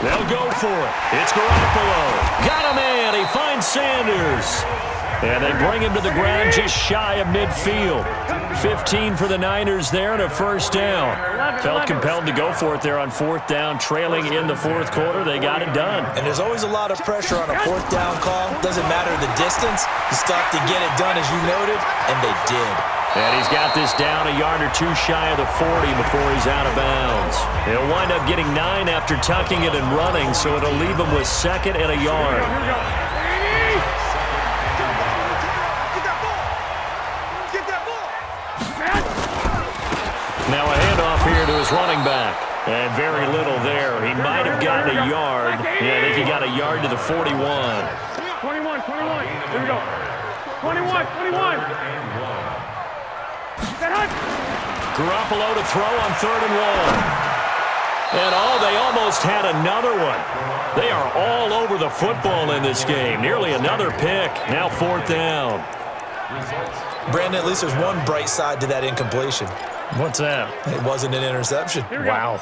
They'll go for it. It's Garoppolo. Got a man. He finds Sanders. And they bring him to the ground just shy of midfield. 15 for the Niners there and a first down. Felt compelled to go for it there on fourth down, trailing in the fourth quarter. They got it done. And there's always a lot of pressure on a fourth down call. Doesn't matter the distance. You still have to get it done, as you noted, and they did. And he's got this down a yard or two shy of the 40 before he's out of bounds. He'll wind up getting 9 after tucking it and running, so it'll leave him with second and a yard. Now a handoff here to his running back. And very little there. He might have gotten a yard. Yeah, I think he got a yard to the 41. 21. Here we go. 21. Garoppolo to throw on 3rd and 1. And they almost had another one. They are all over the football in this game. Nearly another pick. Now 4th down. Brandon, at least there's one bright side to that incompletion. What's that? It wasn't an interception. Wow.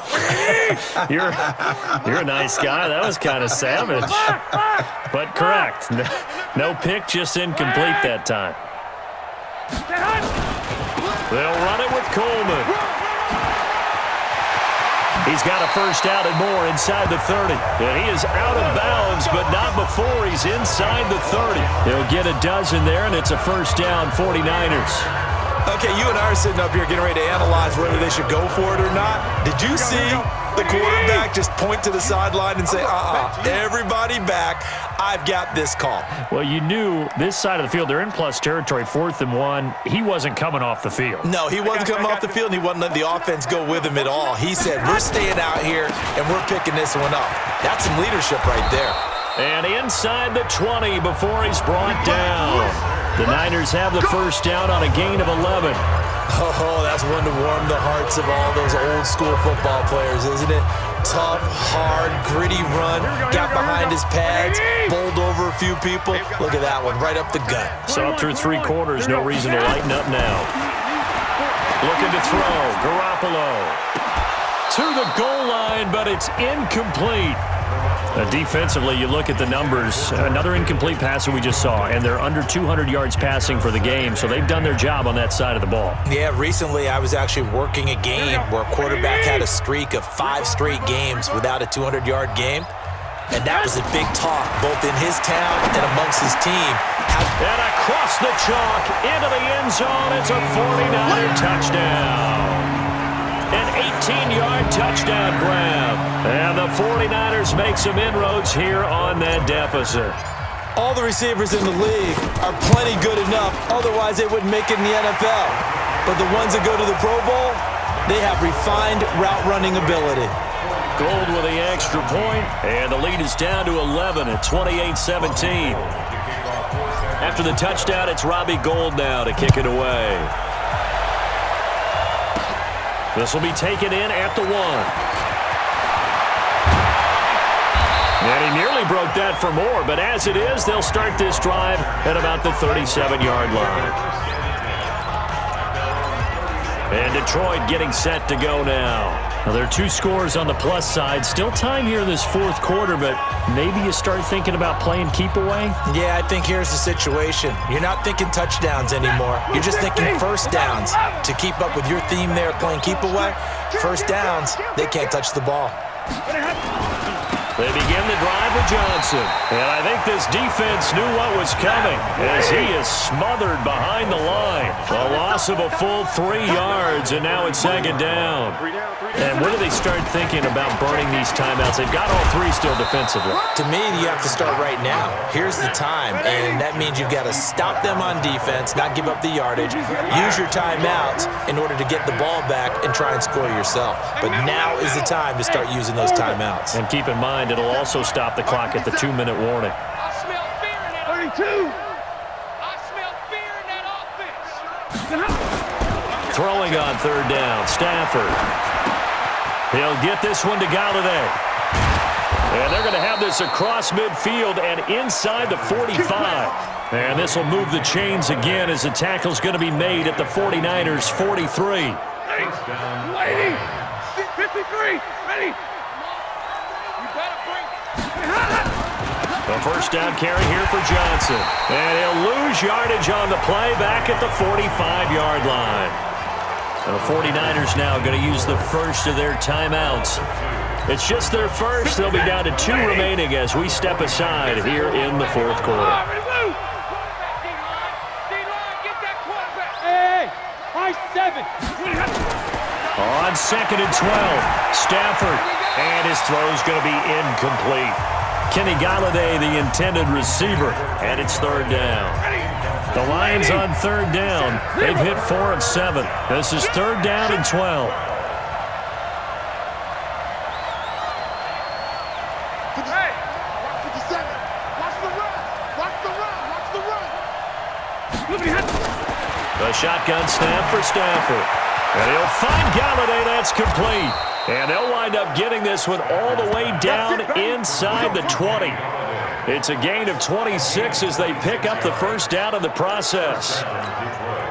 You're a nice guy. That was kind of savage. But correct. No pick, just incomplete that time. They'll run it with Coleman. He's got a first out and more inside the 30. And he is out of bounds, but not before he's inside the 30. He'll get a dozen there, and it's a first down, 49ers. Okay, you and I are sitting up here getting ready to analyze whether they should go for it or not. Did you see the quarterback just point to the sideline and say, everybody back, I've got this call? Well, you knew this side of the field, they're in plus territory, 4th and 1. He wasn't coming off the field. No, he wasn't coming off the field, and he wasn't letting the offense go with him at all. He said, we're staying out here, and we're picking this one up. That's some leadership right there. And inside the 20 before he's brought down. The Niners have the first down on a gain of 11. Oh, that's one to warm the hearts of all those old school football players, isn't it? Tough, hard, gritty run, got behind his pads, bowled over a few people. Look at that one, right up the gut. So up through 3 quarters, no reason to lighten up now. Looking to throw, Garoppolo. To the goal line, but it's incomplete. Defensively, you look at the numbers. Another incomplete pass that we just saw, and they're under 200 yards passing for the game, so they've done their job on that side of the ball. Yeah, recently I was actually working a game where a quarterback had a streak of 5 straight games without a 200-yard game, and that was a big talk both in his town and amongst his team. And across the chalk, into the end zone, it's a 49er touchdown. An 18-yard touchdown grab. And the 49ers make some inroads here on that deficit. All the receivers in the league are plenty good enough. Otherwise, they wouldn't make it in the NFL. But the ones that go to the Pro Bowl, they have refined route running ability. Gold with the extra point, and the lead is down to 11 at 28-17. After the touchdown, it's Robbie Gould now to kick it away. This will be taken in at the 1. And he nearly broke that for more, but as it is, they'll start this drive at about the 37-yard line. And Detroit getting set to go now. Now, there are 2 scores on the plus side. Still time here in this 4th quarter, but maybe you start thinking about playing keep away? Yeah, I think here's the situation. You're not thinking touchdowns anymore. You're just thinking first downs. To keep up with your theme there, playing keep away, first downs, they can't touch the ball. They begin the drive with Johnson. And I think this defense knew what was coming as he is smothered behind the line. A loss of a full 3 yards, and now it's 2nd down. And when do they start thinking about burning these timeouts? They've got all 3 still defensively. To me, you have to start right now. Here's the time, and that means you've got to stop them on defense, not give up the yardage, use your timeouts in order to get the ball back and try and score yourself. But now is the time to start using those timeouts. And keep in mind, it'll also stop the clock at the 2-minute warning. I smell fear in that 32. I smell fear in that offense. Throwing on 3rd down, Stafford. He'll get this one to Galladay. And they're going to have this across midfield and inside the 45. And this will move the chains again as the tackle's going to be made at the 49ers' 43. Lady, 53, ready. The first down carry here for Johnson. And he'll lose yardage on the play back at the 45-yard line. The 49ers now going to use the first of their timeouts. It's just their first. They'll be down to 2 remaining as we step aside here in the fourth quarter. On 2nd and 12, Stafford. And his throw's going to be incomplete. Kenny Galladay, the intended receiver, and it's 3rd down. The Lions on 3rd down. They've hit 4 of 7. This is 3rd down and 12. The shotgun snap for Stafford. And he'll find Galladay. That's complete. And they'll wind up getting this one all the way down inside the 20. It's a gain of 26 as they pick up the first down in the process.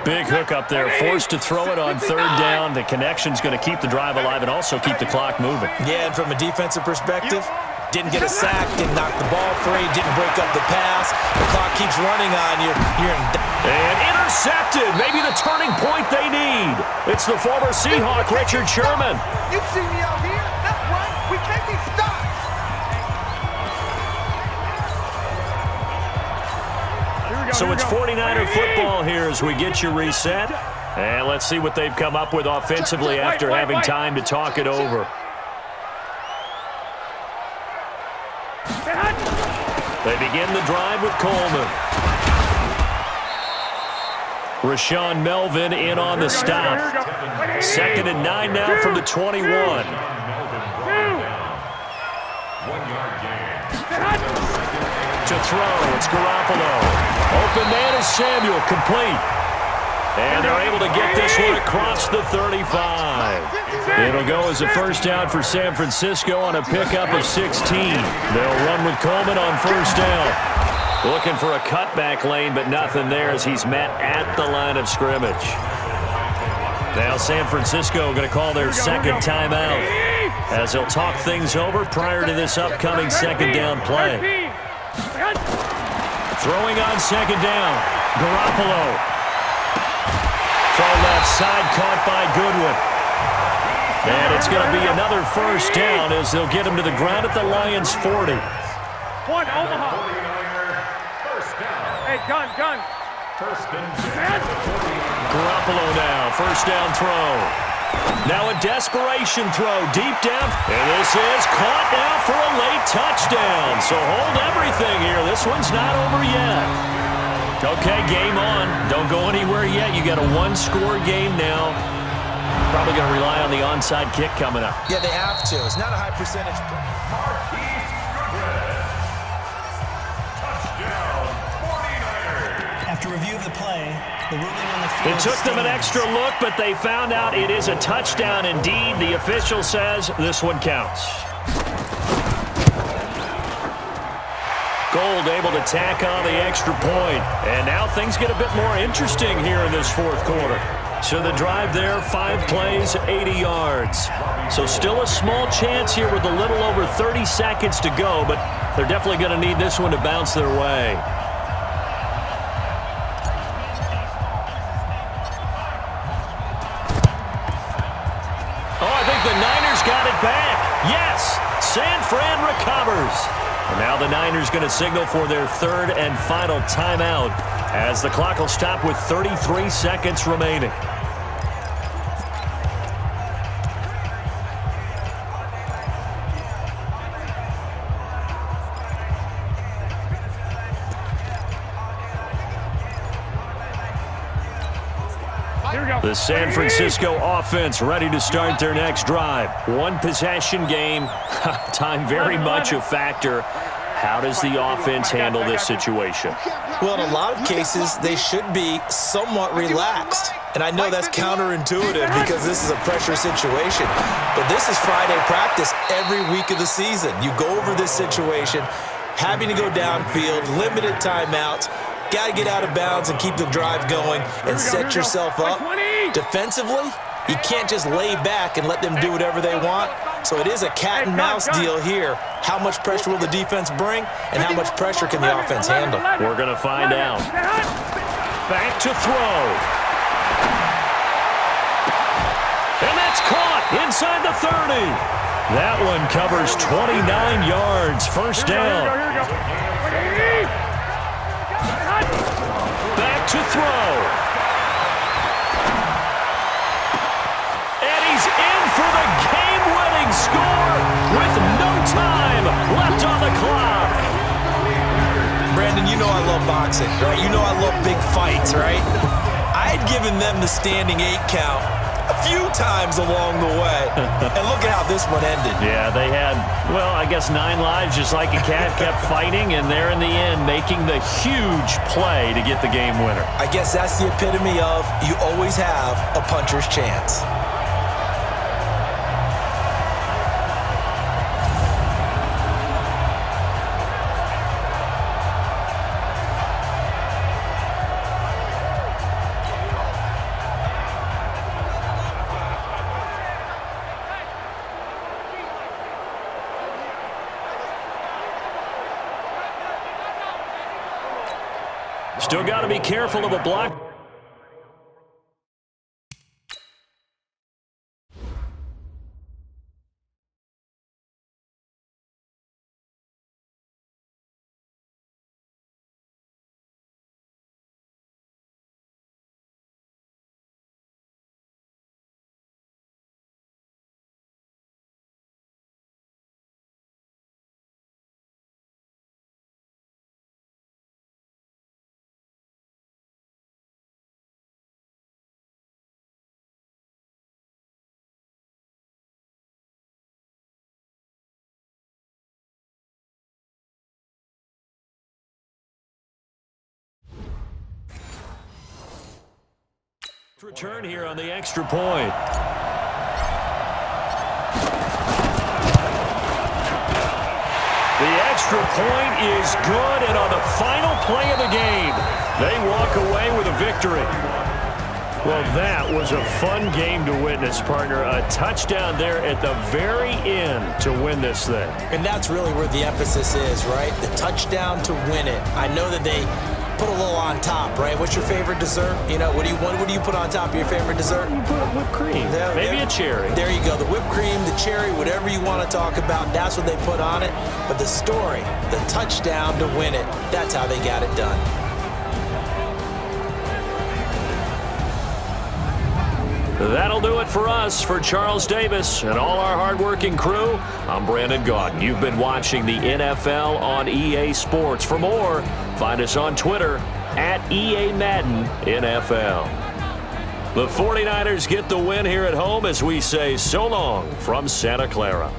Big hook up there, forced to throw it on 3rd down. The connection's going to keep the drive alive and also keep the clock moving. Yeah, and from a defensive perspective, didn't get a sack, didn't knock the ball free, didn't break up the pass. The clock keeps running on you. You're in. And intercepted. Maybe the turning point they need. It's the former Seahawk, Richard Sherman. You see me out here? That's right. We can't be stopped. So it's 49er football here as we get you reset. And let's see what they've come up with offensively after having time to talk it over. They begin the drive with Coleman. Rashawn Melvin in on the stop. 2nd and 9 now from the 21. To throw, it's Garoppolo. Open man is Samuel, complete. And they're able to get this one across the 35. It'll go as a first down for San Francisco on a pickup of 16. They'll run with Coleman on 1st down. Looking for a cutback lane, but nothing there as he's met at the line of scrimmage. Now San Francisco going to call their 2nd timeout as they'll talk things over prior to this upcoming 2nd down play. Throwing on 2nd down, Garoppolo. From left side, caught by Goodwin. And it's going to be another first down as they'll get him to the ground at the Lions' 40. One, Omaha. Hey, gun. Garoppolo now, first down throw. Now a desperation throw deep down. And this is caught now for a late touchdown. So hold everything here. This one's not over yet. Okay, game on. Don't go anywhere yet. You got a 1-score game now. Probably going to rely on the onside kick coming up. Yeah, they have to. It's not a high percentage. After review of the play, the ruling on the field It took them an stands. extra look, but they found out it is a touchdown indeed. The official says this one counts. Gold able to tack on the extra point. And now things get a bit more interesting here in this fourth quarter. So the drive there, 5 plays, 80 yards. So still a small chance here with a little over 30 seconds to go, but they're definitely going to need this one to bounce their way. Oh, I think the Niners got it back. Yes, San Fran recovers. And now the Niners going to signal for their 3rd and final timeout as the clock will stop with 33 seconds remaining. The San Francisco offense ready to start their next drive. 1-possession game. Time very much a factor. How does the offense handle this situation? Well, in a lot of cases, they should be somewhat relaxed. And I know that's counterintuitive because this is a pressure situation. But this is Friday practice every week of the season. You go over this situation, having to go downfield, limited timeouts, got to get out of bounds and keep the drive going and set yourself up. Defensively, you can't just lay back and let them do whatever they want. So it is a cat and mouse deal here. How much pressure will the defense bring, and how much pressure can the offense handle? We're going to find out. Back to throw. And that's caught inside the 30. That one covers 29 yards. First down. Back to throw. And he's in for the game-winning score with no time left on the clock. Brandon, you know I love boxing, right? You know I love big fights, right? I had given them the standing 8 count a few times along the way. And look at how this one ended. Yeah, they had, well, I guess 9 lives, just like a cat, kept fighting, and they're in the end making the huge play to get the game winner. I guess that's the epitome of you always have a puncher's chance. Still got to be careful of a block. Return here on the extra point. The extra point is good, and on the final play of the game, they walk away with a victory. Well, that was a fun game to witness, partner. A touchdown there at the very end to win this thing. And that's really where the emphasis is, right? The touchdown to win it. I know that they put a little on top, right? What's your favorite dessert? You know, what do you put on top of your favorite dessert? You put whipped cream, maybe a cherry. There you go. The whipped cream, the cherry, whatever you want to talk about, that's what they put on it. But the story, the touchdown to win it, that's how they got it done. That'll do it for us. For Charles Davis and all our hardworking crew, I'm Brandon Gaudin. You've been watching the NFL on EA Sports. For more, find us on Twitter at EA Madden NFL. The 49ers get the win here at home as we say so long from Santa Clara.